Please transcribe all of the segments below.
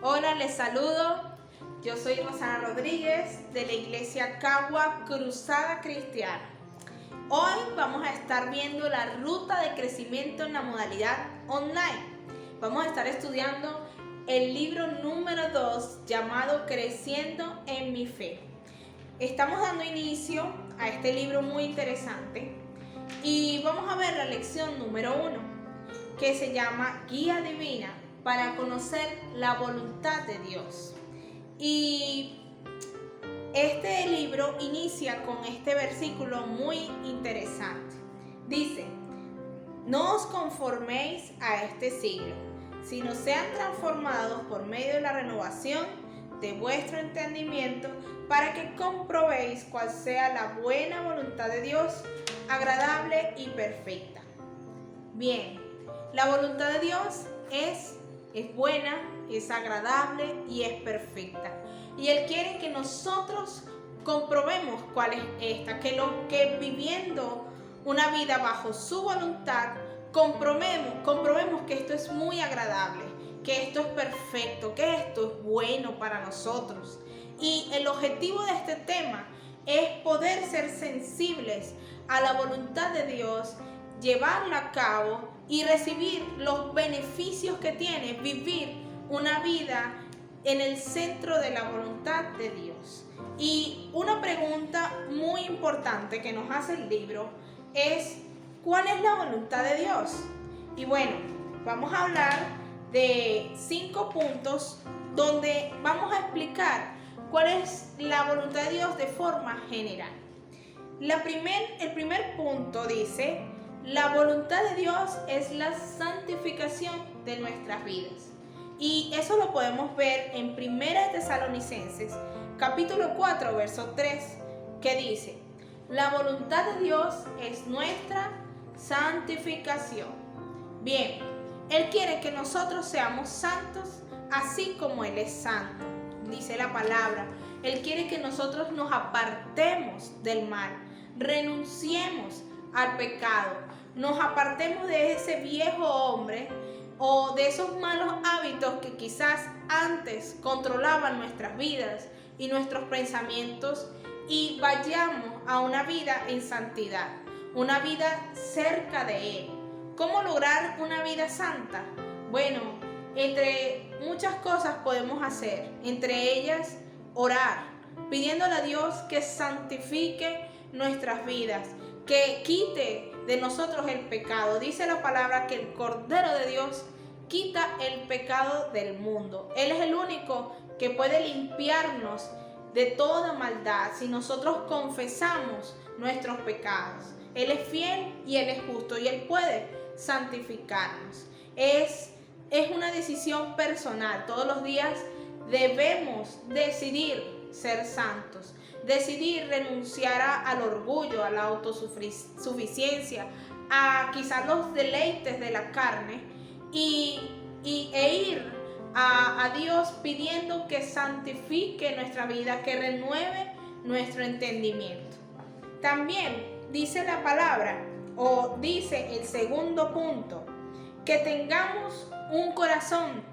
Hola, les saludo. Yo soy Rosana Rodríguez de la Iglesia Cagua Cruzada Cristiana. Hoy vamos a estar viendo la ruta de crecimiento en la modalidad online. Vamos a estar estudiando el libro número 2 llamado Creciendo en mi Fe. Estamos dando inicio a este libro muy interesante y vamos a ver la lección número 1, que se llama Guía Divina para conocer la voluntad de Dios. Y este libro inicia con este versículo muy interesante. Dice: no os conforméis a este siglo, sino sean transformados por medio de la renovación de vuestro entendimiento, para que comprobéis cuál sea la buena voluntad de Dios, agradable y perfecta. Bien, la voluntad de Dios es buena, es agradable y es perfecta. Y Él quiere que nosotros comprobemos cuál es esta, que viviendo una vida bajo su voluntad, comprobemos que esto es muy agradable, que esto es perfecto, que esto es bueno para nosotros. Y el objetivo de este tema es poder ser sensibles a la voluntad de Dios, llevarla a cabo y recibir los beneficios que tiene vivir una vida en el centro de la voluntad de Dios. Y una pregunta muy importante que nos hace el libro es: ¿cuál es la voluntad de Dios? Y bueno, vamos a hablar de 5 puntos donde vamos a explicar cuál es la voluntad de Dios de forma general. El primer punto dice: la voluntad de Dios es la santificación de nuestras vidas. Y eso lo podemos ver en 1 Tesalonicenses, capítulo 4, verso 3, que dice: la voluntad de Dios es nuestra santificación. Bien, Él quiere que nosotros seamos santos, así como Él es santo. Dice la palabra, Él quiere que nosotros nos apartemos del mal, renunciemos al pecado, nos apartemos de ese viejo hombre o de esos malos hábitos que quizás antes controlaban nuestras vidas y nuestros pensamientos, y vayamos a una vida en santidad, una vida cerca de Él. ¿Cómo lograr una vida santa? Bueno, entre muchas cosas podemos hacer, entre ellas orar, pidiéndole a Dios que santifique nuestras vidas, que quite de nosotros el pecado. Dice la palabra que el Cordero de Dios quita el pecado del mundo. Él es el único que puede limpiarnos de toda maldad si nosotros confesamos nuestros pecados. Él es fiel y Él es justo y Él puede santificarnos. Es una decisión personal. Todos los días debemos decidir ser santos, decidir renunciar al orgullo, a la autosuficiencia, a quizás los deleites de la carne e ir a Dios pidiendo que santifique nuestra vida, que renueve nuestro entendimiento. También dice la palabra, o dice el segundo punto, que tengamos un corazón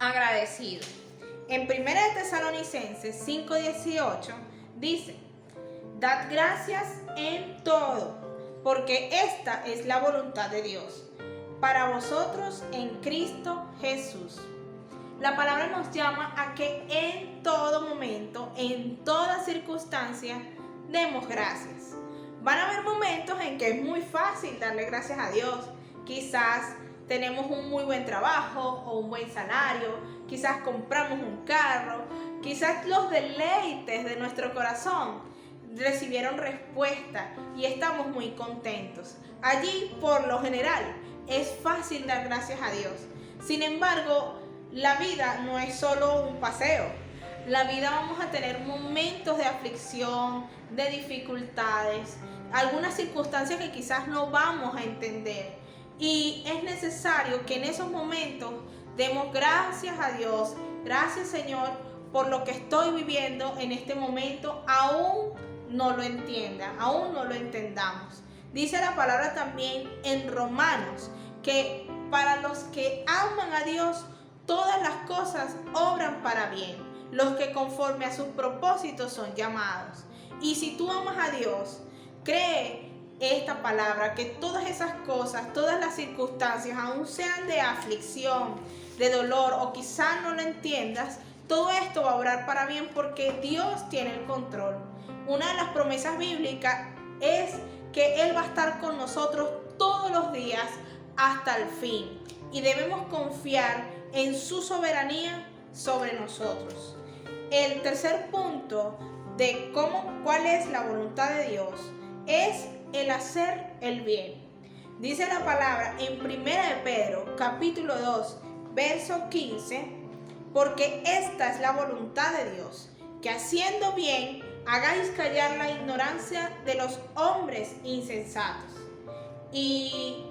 agradecido. En 1 Tesalonicenses 5:18 dice: dad gracias en todo, porque esta es la voluntad de Dios para vosotros en Cristo Jesús. La palabra nos llama a que en todo momento, en toda circunstancia, demos gracias. Van a haber momentos en que es muy fácil darle gracias a Dios. Quizás tenemos un muy buen trabajo o un buen salario, quizás compramos un carro, quizás los deleites de nuestro corazón recibieron respuesta y estamos muy contentos. Allí, por lo general, es fácil dar gracias a Dios. Sin embargo, la vida no es solo un paseo. La vida vamos a tener momentos de aflicción, de dificultades, algunas circunstancias que quizás no vamos a entender. Y es necesario que en esos momentos demos gracias a Dios. Gracias, Señor, por lo que estoy viviendo en este momento, aún no lo entienda, aún no lo entendamos. Dice la palabra también en Romanos que para los que aman a Dios, todas las cosas obran para bien, los que conforme a sus propósitos son llamados. Y si tú amas a Dios, cree esta palabra, que todas esas cosas, todas las circunstancias, aun sean de aflicción, de dolor, o quizás no lo entiendas, todo esto va a obrar para bien porque Dios tiene el control. Una de las promesas bíblicas es que Él va a estar con nosotros todos los días hasta el fin, y debemos confiar en su soberanía sobre nosotros. El tercer punto de cuál es la voluntad de Dios es el hacer el bien. Dice la palabra en 1 de Pedro, capítulo 2, verso 15, porque esta es la voluntad de Dios, que haciendo bien hagáis callar la ignorancia de los hombres insensatos. Y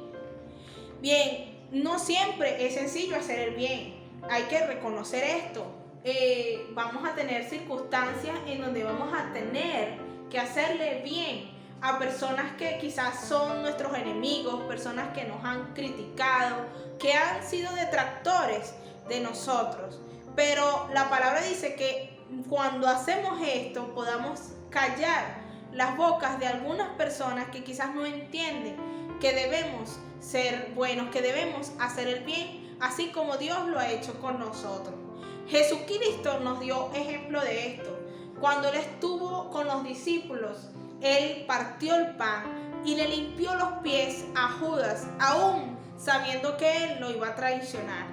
bien, no siempre es sencillo hacer el bien, hay que reconocer esto. Vamos a tener circunstancias en donde vamos a tener que hacerle bien a personas que quizás son nuestros enemigos, personas que nos han criticado, que han sido detractores de nosotros. Pero la palabra dice que cuando hacemos esto podamos callar las bocas de algunas personas que quizás no entienden que debemos ser buenos, que debemos hacer el bien, así como Dios lo ha hecho con nosotros. Jesucristo nos dio ejemplo de esto. Cuando Él estuvo con los discípulos, Él partió el pan y le limpió los pies a Judas, aún sabiendo que Él lo iba a traicionar.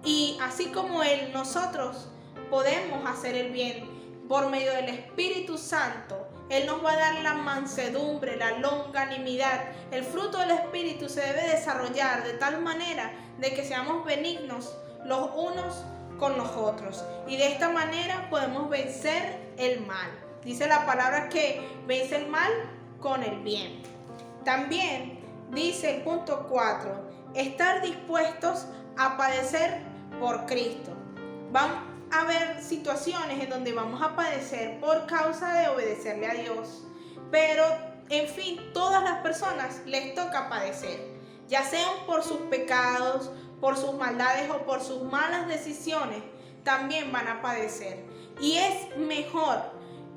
Y así como Él, nosotros podemos hacer el bien por medio del Espíritu Santo. Él nos va a dar la mansedumbre, la longanimidad. El fruto del Espíritu se debe desarrollar de tal manera de que seamos benignos los unos con los otros. Y de esta manera podemos vencer el mal. Dice la palabra que vence el mal con el bien. También dice el punto 4, estar dispuestos a padecer por Cristo. Van a haber situaciones en donde vamos a padecer por causa de obedecerle a Dios. Pero, en fin, todas las personas les toca padecer, ya sean por sus pecados, por sus maldades o por sus malas decisiones, también van a padecer. Y es mejor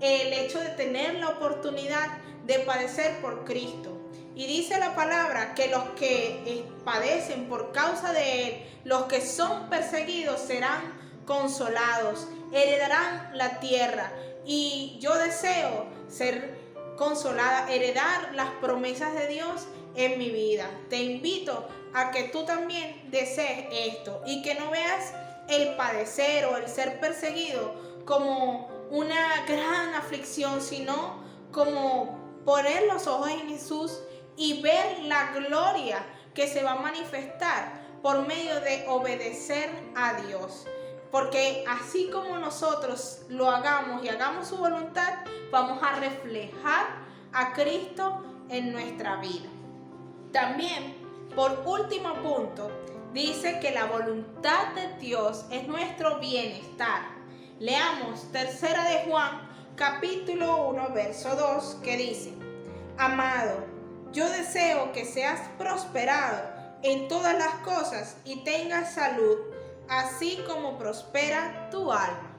el hecho de tener la oportunidad de padecer por Cristo. Y dice la palabra que los que padecen por causa de Él, los que son perseguidos serán consolados, heredarán la tierra. Y yo deseo ser consolada, heredar las promesas de Dios en mi vida. Te invito a que tú también desees esto y que no veas el padecer o el ser perseguido como una gran aflicción, sino como poner los ojos en Jesús y ver la gloria que se va a manifestar por medio de obedecer a Dios. Porque así como nosotros lo hagamos y hagamos su voluntad, vamos a reflejar a Cristo en nuestra vida. También, por último punto, dice que la voluntad de Dios es nuestro bienestar. Leamos 3 de Juan, capítulo 1, verso 2, que dice: amado, yo deseo que seas prosperado en todas las cosas y tengas salud, así como prospera tu alma.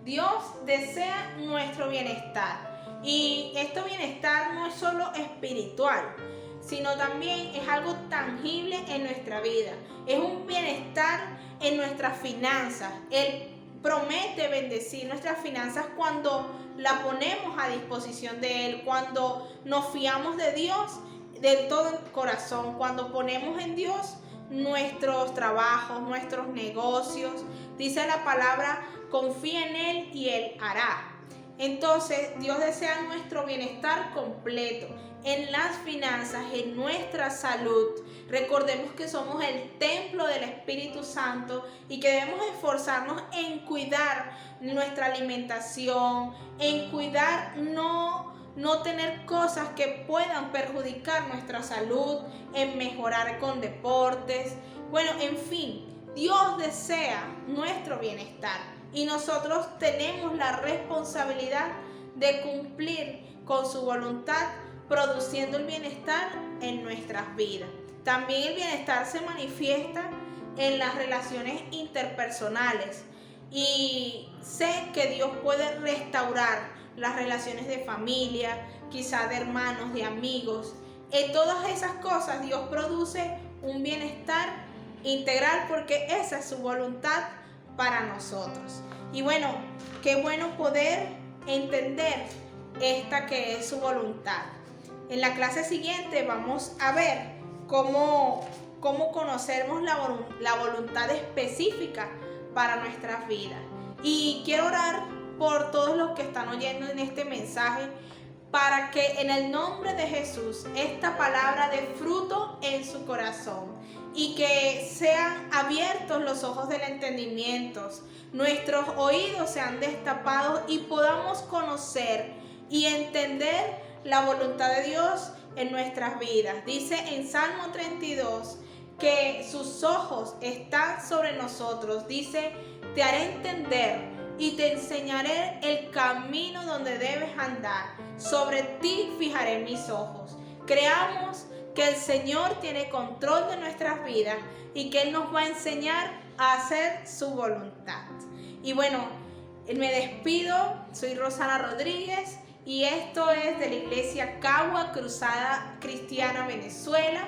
Dios desea nuestro bienestar, y este bienestar no es solo espiritual, sino también es algo tangible en nuestra vida. Es un bienestar en nuestras finanzas. Él promete bendecir nuestras finanzas cuando la ponemos a disposición de Él, cuando nos fiamos de Dios de todo el corazón, cuando ponemos en Dios nuestros trabajos, nuestros negocios. Dice la palabra, confía en Él y Él hará. Entonces, Dios desea nuestro bienestar completo en las finanzas, en nuestra salud. Recordemos que somos el templo del Espíritu Santo y que debemos esforzarnos en cuidar nuestra alimentación, en cuidar no tener cosas que puedan perjudicar nuestra salud, en mejorar con deportes. Bueno, en fin, Dios desea nuestro bienestar y nosotros tenemos la responsabilidad de cumplir con su voluntad, produciendo el bienestar en nuestras vidas. También el bienestar se manifiesta en las relaciones interpersonales. Y sé que Dios puede restaurar las relaciones de familia, quizá de hermanos, de amigos. En todas esas cosas Dios produce un bienestar integral porque esa es su voluntad para nosotros. Y bueno, qué bueno poder entender esta que es su voluntad. En la clase siguiente vamos a ver cómo conocemos la voluntad específica para nuestras vidas. Y quiero orar por todos los que están oyendo en este mensaje, para que en el nombre de Jesús esta palabra dé fruto en su corazón y que sean abiertos los ojos del entendimiento, nuestros oídos sean destapados y podamos conocer y entender la voluntad de Dios en nuestras vidas. Dice en Salmo 32 que sus ojos están sobre nosotros. Dice, te haré entender y te enseñaré el camino donde debes andar. Sobre ti fijaré mis ojos. Creamos que el Señor tiene control de nuestras vidas y que Él nos va a enseñar a hacer su voluntad. Y bueno, me despido. Soy Rosana Rodríguez y esto es de la Iglesia Cagua Cruzada Cristiana Venezuela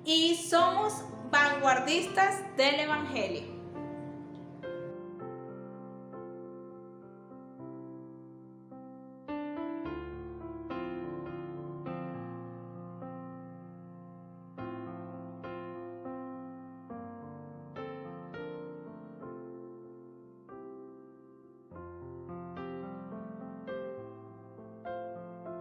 y somos vanguardistas del Evangelio.